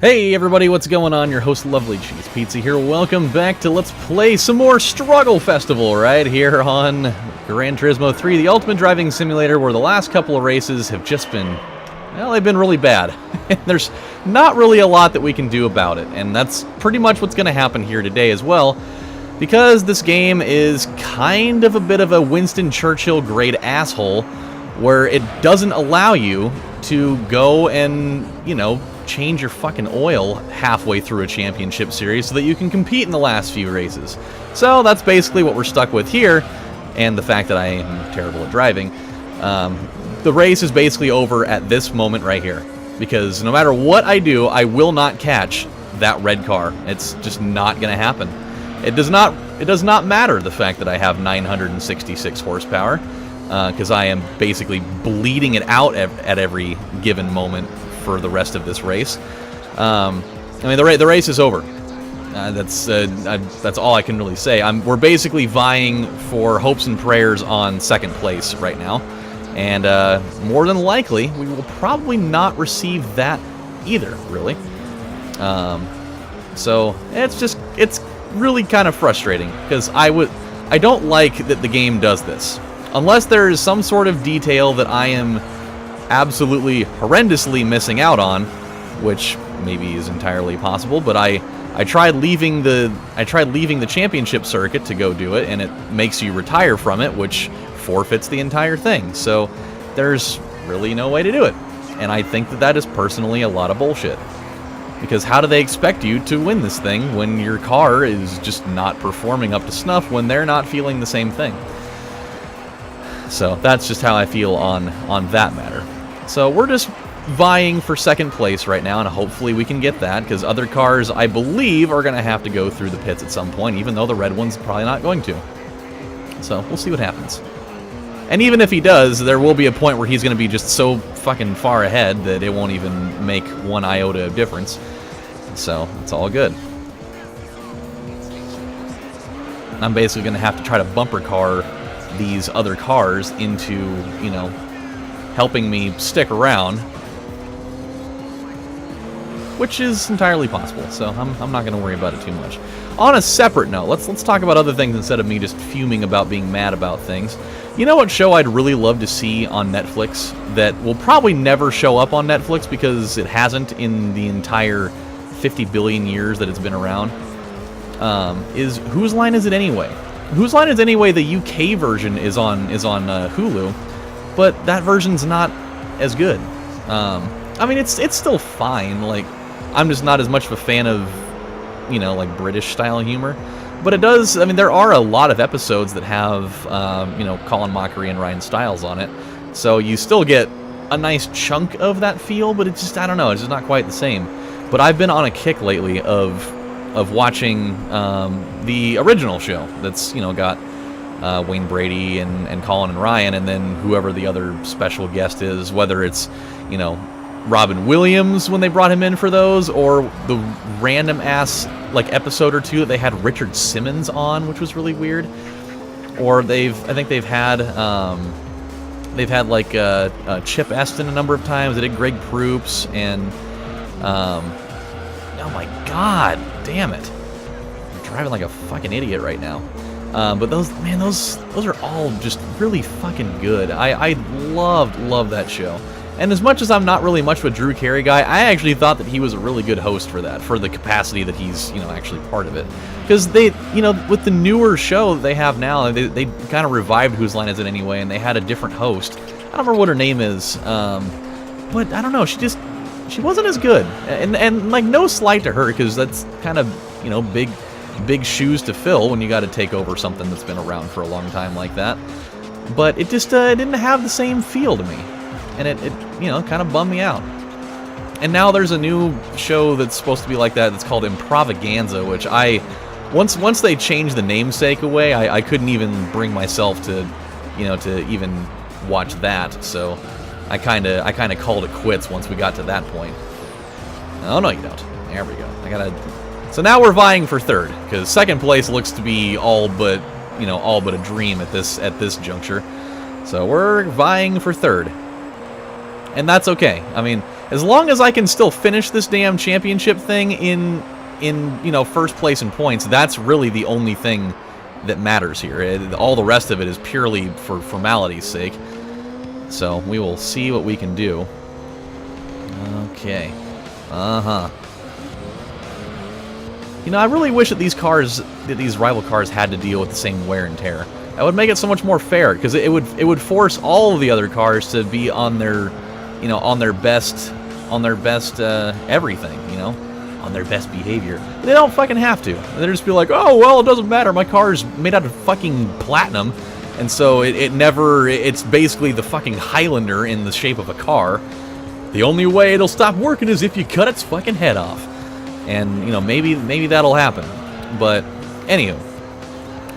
Hey everybody, what's going on? Your host LovelyCheesePizza here. Welcome back to Let's Play some more Struggle Festival right here on Gran Turismo 3, the ultimate driving simulator where the last couple of races have just been, well, they've been really bad. There's not really a lot that we can do about it, and that's pretty much what's going to happen here today as well, because this game is kind of a bit of a Winston Churchill grade asshole where it doesn't allow you to go and, you know, change your fucking oil halfway through a championship series so that you can compete in the last few races. So that's basically what we're stuck with here, and the fact that I am terrible at driving. The race is basically over at this moment right here, because no matter what I do, I will not catch that red car. It's just not going to happen. It does not matter the fact that I have 966 horsepower, because I am basically bleeding it out at every given moment for the rest of this race. I mean, the race is over. That's all I can really say. We're basically vying for hopes and prayers on second place right now, and more than likely, we will probably not receive that either, really. So it's really kind of frustrating, because I don't like that the game does this. Unless there is some sort of detail that I am absolutely horrendously missing out on, which maybe is entirely possible, but I tried leaving the championship circuit to go do it, and it makes you retire from it, which forfeits the entire thing. So there's really no way to do it, and I think that is personally a lot of bullshit. Because how do they expect you to win this thing when your car is just not performing up to snuff when they're not feeling the same thing? So that's just how I feel on that matter. So we're just vying for second place right now, and hopefully we can get that, because other cars, I believe, are going to have to go through the pits at some point, even though the red one's probably not going to. So we'll see what happens. And even if he does, there will be a point where he's going to be just so fucking far ahead that it won't even make one iota of difference. So it's all good. I'm basically going to have to try to bumper car these other cars into, you know, helping me stick around, which is entirely possible, so I'm not going to worry about it too much. On a separate note, let's talk about other things instead of me just fuming about being mad about things. You know what show I'd really love to see on Netflix that will probably never show up on Netflix because it hasn't in the entire 50 billion years that it's been around? Is Whose Line Is It Anyway? Whose Line Is It Anyway? The UK version is on Hulu, but that version's not as good. I mean, it's still fine. Like, I'm just not as much of a fan of, you know, like British style humor. But it does. I mean, there are a lot of episodes that have, you know, Colin Mockery and Ryan Stiles on it, so you still get a nice chunk of that feel. But it's just, I don't know, it's just not quite the same. But I've been on a kick lately of watching the original show that's, you know, got Wayne Brady and Colin and Ryan, and then whoever the other special guest is, whether it's, you know, Robin Williams when they brought him in for those, or the random ass like episode or two that they had Richard Simmons on, which was really weird. Or I think they've had like Chip Eston a number of times. They did Greg Proops and oh my god, damn it! I'm driving like a fucking idiot right now. But those are all just really fucking good. I loved that show. And as much as I'm not really much of a Drew Carey guy, I actually thought that he was a really good host for that, for the capacity that he's, you know, actually part of it. Because they, you know, with the newer show that they have now, they kind of revived Whose Line Is It Anyway, and they had a different host. I don't remember what her name is, but I don't know, she wasn't as good. And like, no slight to her, because that's kind of, you know, big shoes to fill when you got to take over something that's been around for a long time like that. But it just didn't have the same feel to me. And it you know, kind of bummed me out. And now there's a new show that's supposed to be like that that's called Improvaganza, which once they changed the namesake away, I couldn't even bring myself to, you know, to even watch that. So I kind of called it quits once we got to that point. Oh no, you don't. There we go. So now we're vying for third, because second place looks to be all but a dream at this juncture. So we're vying for third. And that's okay. I mean, As long as I can still finish this damn championship thing in you know, first place in points, that's really the only thing that matters here. All the rest of it is purely for formality's sake. So we will see what we can do. Okay. You know, I really wish that these rival cars had to deal with the same wear and tear. That would make it so much more fair, because it would force all of the other cars to be on their, you know, on their best everything, you know, on their best behavior. They don't fucking have to. They'll just be like, oh well, it doesn't matter. My car's made out of fucking platinum, and so it's basically the fucking Highlander in the shape of a car. The only way it'll stop working is if you cut its fucking head off. And, you know, maybe that'll happen. But anywho,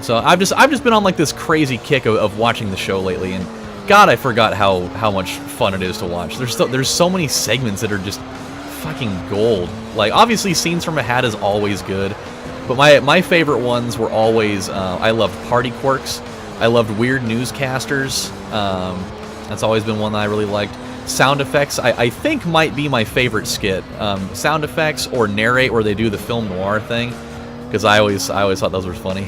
so I've just been on like this crazy kick of watching the show lately, and God, I forgot how much fun it is to watch. There's so many segments that are just fucking gold. Like, obviously Scenes from a Hat is always good, but my favorite ones were always I loved Party Quirks. I loved Weird Newscasters. That's always been one that I really liked. Sound Effects, I think, might be my favorite skit. Sound Effects or Narrate, where they do the film noir thing, because I always thought those were funny.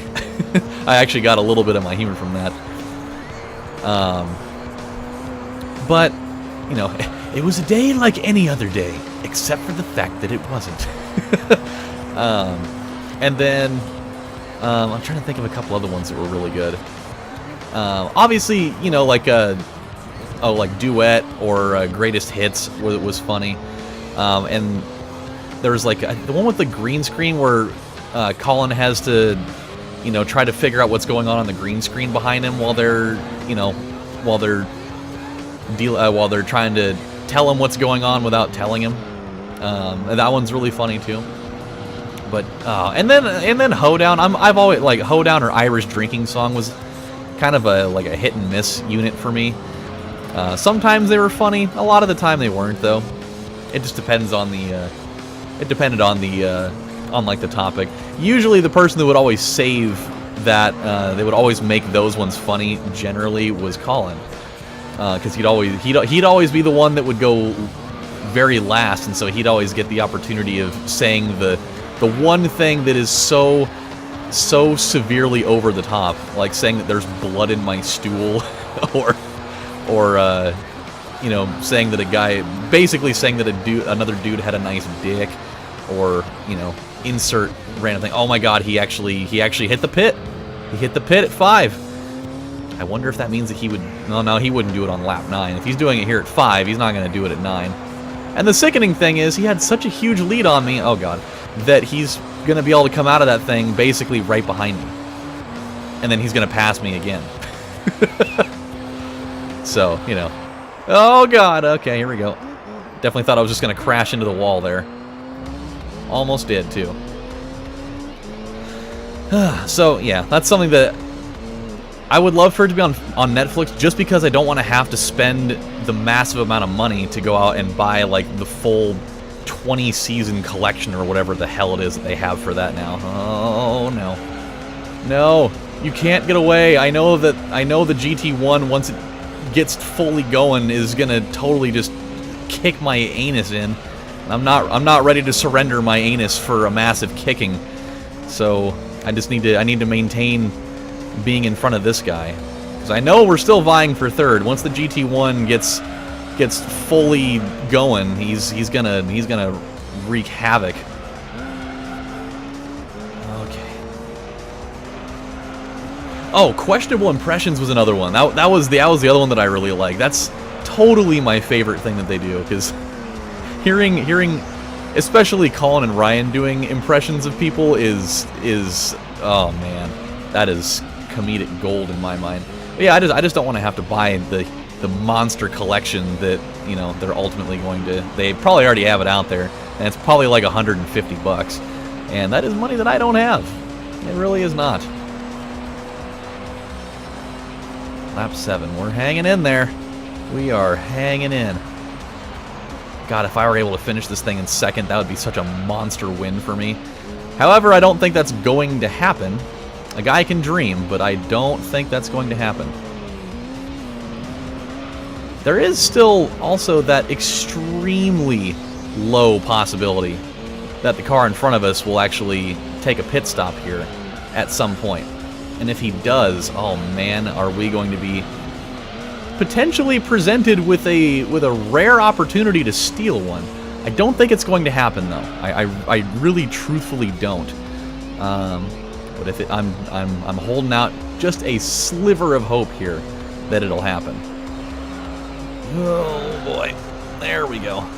I actually got a little bit of my humor from that. But, you know, it was a day like any other day, except for the fact that it wasn't. And then, I'm trying to think of a couple other ones that were really good. Obviously, you know, like like Duet or Greatest Hits was funny. And there was like the one with the green screen where Colin has to, you know, try to figure out what's going on the green screen behind him while they're, you know, while they're trying to tell him what's going on without telling him. And that one's really funny too. But and then Hoedown. I've always like Hoedown or Irish Drinking Song was kind of a hit and miss unit for me. Sometimes they were funny. A lot of the time they weren't, though. It just depends on the. It depended on the on like the topic. Usually, the person that would always save that they would always make those ones funny. Generally, was Colin, because he'd always be the one that would go very last, and so he'd always get the opportunity of saying the one thing that is so severely over the top, like saying that there's blood in my stool, or you know, saying that basically saying that another dude had a nice dick, or, you know, insert random thing. Oh my God, he actually hit the pit. He hit the pit at 5. I wonder if that means that he would. No, he wouldn't do it on lap 9. If he's doing it here at 5, he's not going to do it at 9. And the sickening thing is, he had such a huge lead on me. Oh God, that he's going to be able to come out of that thing basically right behind me, and then he's going to pass me again. So, you know. Oh God, okay, here we go. Definitely thought I was just going to crash into the wall there. Almost did, too. So, yeah, that's something that I would love for it to be on Netflix, just because I don't want to have to spend the massive amount of money to go out and buy, like, the full 20-season collection or whatever the hell it is that they have for that now. Oh, no. No, you can't get away. I know the GT1, once it gets fully going, is gonna totally just kick my anus in. I'm not ready to surrender my anus for a massive kicking. So I need to maintain being in front of this guy, because I know we're still vying for third. Once the GT1 gets fully going, he's gonna wreak havoc. Oh, Questionable Impressions was another one. That was the other one that I really like. That's totally my favorite thing that they do, because hearing especially Colin and Ryan doing impressions of people is oh man, that is comedic gold in my mind. But yeah, I just don't want to have to buy the monster collection that, you know, they're ultimately going to. They probably already have it out there, and it's probably like $150, and that is money that I don't have. It really is not. Lap 7. We're hanging in there. We are hanging in. God, if I were able to finish this thing in second, that would be such a monster win for me. However, I don't think that's going to happen. A guy can dream, but I don't think that's going to happen. There is still also that extremely low possibility that the car in front of us will actually take a pit stop here at some point. And if he does, oh man, are we going to be potentially presented with a rare opportunity to steal one. I don't think it's going to happen though. I really truthfully don't. But if it, I'm holding out just a sliver of hope here that it'll happen. Oh boy, there we go.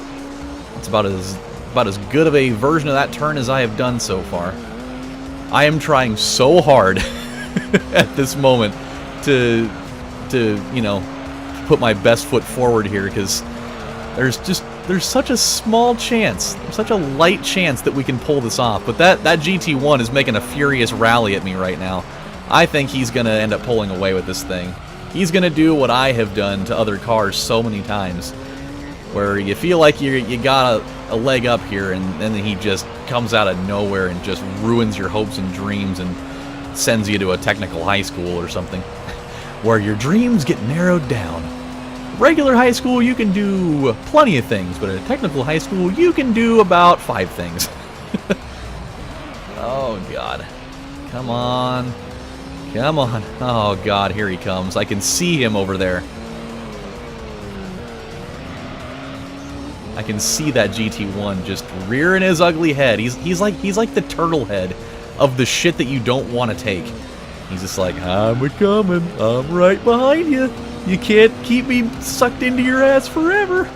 It's about as good of a version of that turn as I have done so far. I am trying so hard at this moment to you know, put my best foot forward here, because there's such a small chance, such a light chance that we can pull this off. But that GT1 is making a furious rally at me right now. I think he's going to end up pulling away with this thing. He's going to do what I have done to other cars so many times, where you feel like you got a leg up here, and then he just comes out of nowhere and just ruins your hopes and dreams and sends you to a technical high school or something, where your dreams get narrowed down. Regular high school, you can do plenty of things, but at a technical high school, you can do about 5 things. Oh, God. Come on. Come on. Oh, God, here he comes. I can see him over there. I can see that GT1 just rearing his ugly head. He's like the turtle head of the shit that you don't want to take. He's just like, I'm a-coming. I'm right behind you. You can't keep me sucked into your ass forever.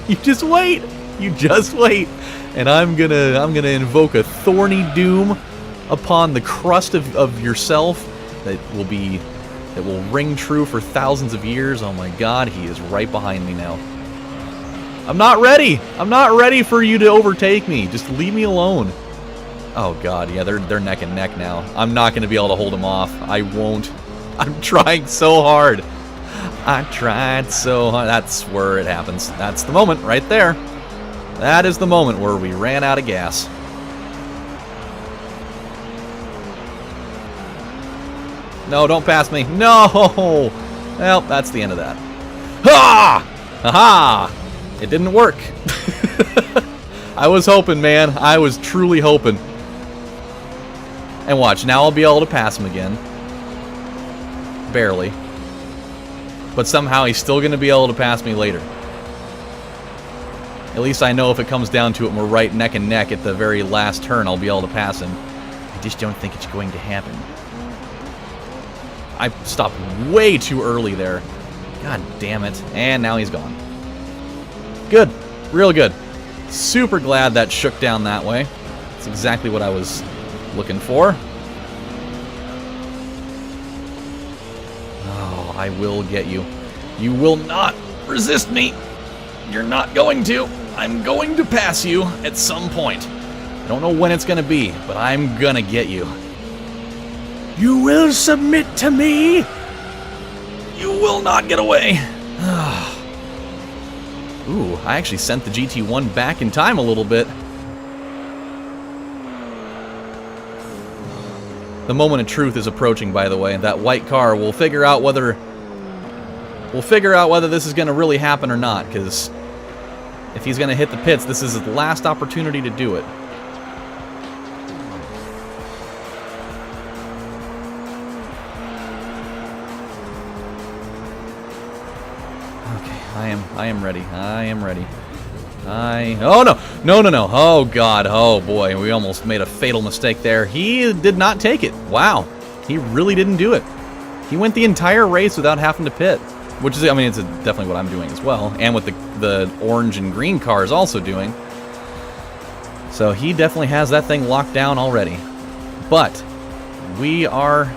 You just wait. You just wait. And I'm gonna invoke a thorny doom upon the crust of yourself that will ring true for thousands of years. Oh my God, he is right behind me now. I'm not ready. I'm not ready for you to overtake me. Just leave me alone. Oh God, yeah, they're neck and neck now. I'm not gonna be able to hold him off. I won't. I'm trying so hard. I tried so hard. That's where it happens. That's the moment right there. That is the moment where we ran out of gas. No, don't pass me. No! Well, that's the end of that. Ha! Aha! It didn't work. I was hoping, man. I was truly hoping. And watch, now I'll be able to pass him again. Barely. But somehow he's still going to be able to pass me later. At least I know if it comes down to it and we're right neck and neck at the very last turn, I'll be able to pass him. I just don't think it's going to happen. I stopped way too early there. God damn it. And now he's gone. Good. Real good. Super glad that shook down that way. That's exactly what I was looking for. Oh, I will get you. You will not resist me. You're not going to. I'm going to pass you at some point. I don't know when it's going to be, but I'm going to get you. You will submit to me. You will not get away. Ooh, I actually sent the GT1 back in time a little bit. The moment of truth is approaching, by the way. That white car will figure out whether this is going to really happen or not, because if he's going to hit the pits, this is his last opportunity to do it. I am ready. I am ready. Oh, no. No, no, no. Oh, God. Oh, boy. We almost made a fatal mistake there. He did not take it. Wow. He really didn't do it. He went the entire race without having to pit. Which is, I mean, it's definitely what I'm doing as well. And what the orange and green car is also doing. So he definitely has that thing locked down already. But we are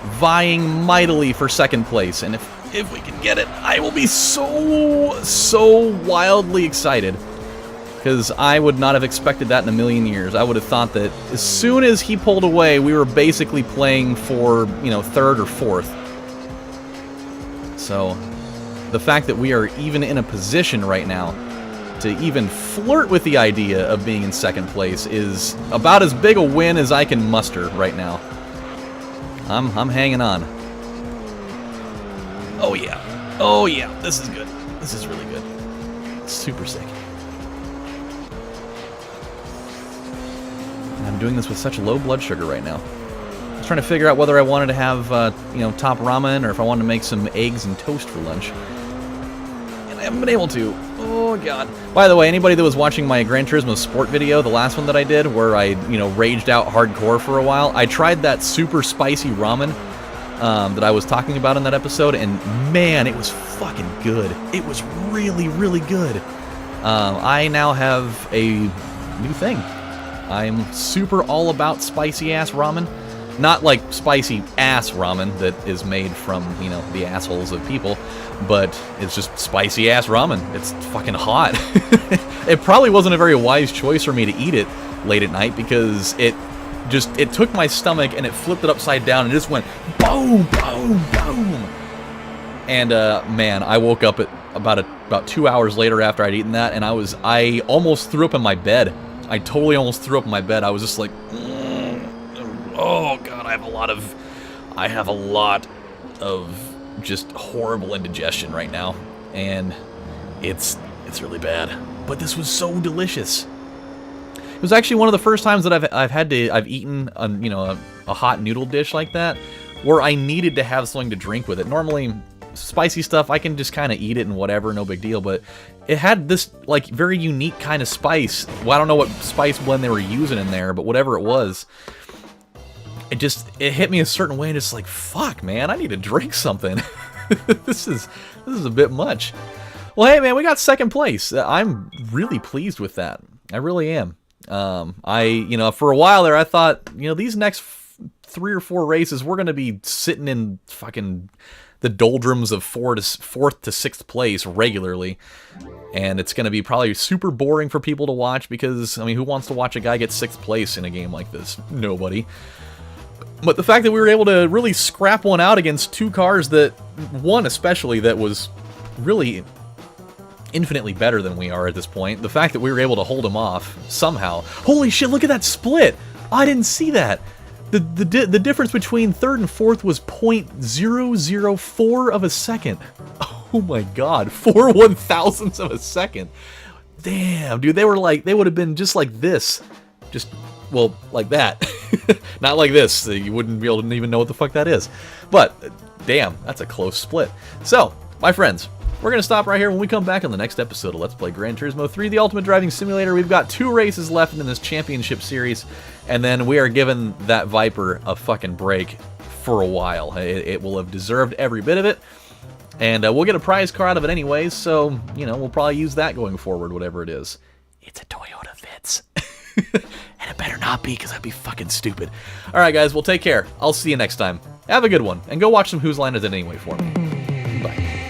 vying mightily for second place. And if we can get it, I will be so wildly excited. Because I would not have expected that in a million years. I would have thought that as soon as he pulled away, we were basically playing for, you know, third or fourth. So, the fact that we are even in a position right now to even flirt with the idea of being in second place is about as big a win as I can muster right now. I'm hanging on. Oh yeah. Oh yeah, this is good. This is really good. Super sick. And I'm doing this with such low blood sugar right now. I was trying to figure out whether I wanted to have, you know, top ramen or if I wanted to make some eggs and toast for lunch. And I haven't been able to. Oh, God. By the way, anybody that was watching my Gran Turismo Sport video, the last one that I did, where I, you know, raged out hardcore for a while, I tried that super spicy ramen that I was talking about in that episode, and man, it was fucking good. It was really, really good. I now have a new thing. I'm super all about spicy-ass ramen. Not like spicy-ass ramen that is made from, you know, the assholes of people, but it's just spicy-ass ramen. It's fucking hot. It probably wasn't a very wise choice for me to eat it late at night because it took my stomach and it flipped it upside down and it just went boom, boom, boom. And, man, I woke up at about 2 hours later after I'd eaten that, and I almost threw up in my bed. I totally almost threw up in my bed. I was just like, oh God, I have a lot of just horrible indigestion right now, and it's really bad. But this was so delicious. It was actually one of the first times that I've eaten a hot noodle dish like that, where I needed to have something to drink with it. Normally, spicy stuff I can just kind of eat it and whatever, no big deal. But it had this like very unique kind of spice. Well, I don't know what spice blend they were using in there, but whatever it was, it hit me a certain way, and it's like, fuck, man, I need to drink something. This is a bit much. Well, hey, man, we got second place. I'm really pleased with that. I really am. For a while there, I thought, these next 3 or 4 races, we're going to be sitting in fucking the doldrums of 4th to 6th place regularly. And it's going to be probably super boring for people to watch because, who wants to watch a guy get 6th place in a game like this? Nobody. But the fact that we were able to really scrap one out against 2 cars one especially, that was really infinitely better than we are at this point. The fact that we were able to hold him off somehow. Holy shit, look at that split! I didn't see that! The difference between 3rd and 4th was 0.004 of a second. Oh my god, 4 1,000ths of a second. Damn, dude, they would have been just like this. Well, like that. Not like this. You wouldn't be able to even know what the fuck that is. But, damn, that's a close split. So, my friends, we're going to stop right here. When we come back on the next episode of Let's Play Gran Turismo 3, the Ultimate Driving Simulator, we've got 2 races left in this championship series, and then we are giving that Viper a fucking break for a while. It will have deserved every bit of it, and we'll get a prize car out of it anyways, so, we'll probably use that going forward, whatever it is. It's a Toyota Vitz. And it better not be, because that'd be fucking stupid. Alright, guys, well, take care. I'll see you next time. Have a good one, and go watch some Whose Line Is It Anyway for me. Bye.